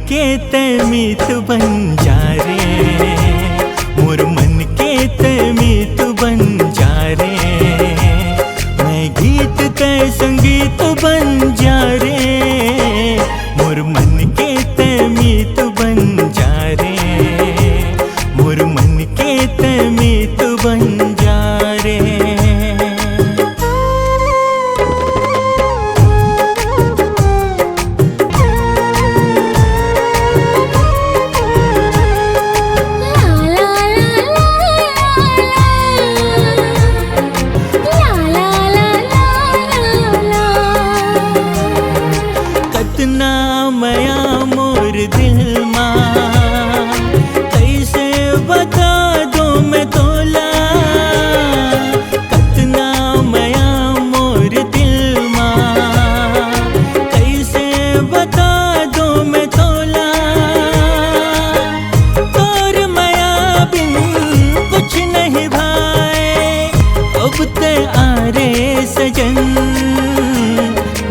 के ते मीत बन जा रे, मोर मन के ते मीत बन जा रे। मैं गीत ते संगीत बन जा रे, मोर मन के ते मीत बन जा रे, मोर मन के ते मीत बन जा रे। कतना मया मोर दिल मां, कैसे बता दो मैं तोला। कतना मया मोर दिल मां, कैसे बता दो मैं तोला। तोर मया बिन कुछ नहीं भाए, अब ते आ रे सजन,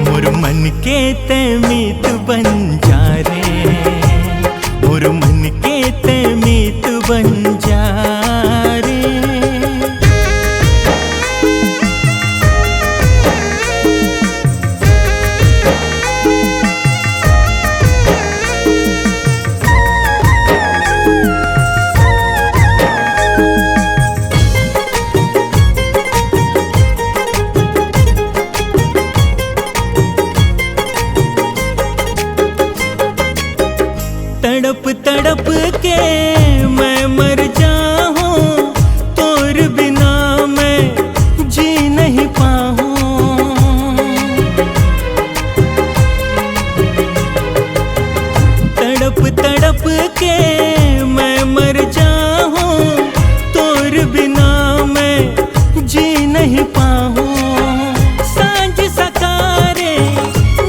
मोर मन के ते मीत बन जा रे, मोर मन के ते मीत बन जा रे। तड़प तड़प के मैं मर जाऊं, तोर बिना मैं जी नहीं पाऊं। तड़प तड़प के मैं मर जाऊं, तोर बिना मैं जी नहीं पाऊं। सांझ सकारे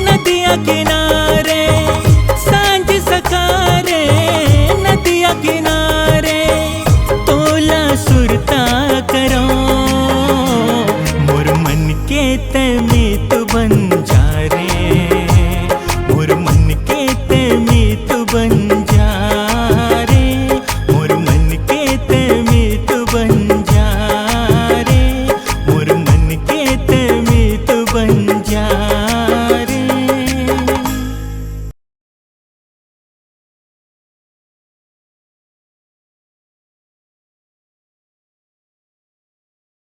नदिया किनारे, सांझ सकारे नदिया किनारे, तोला सुरता करो।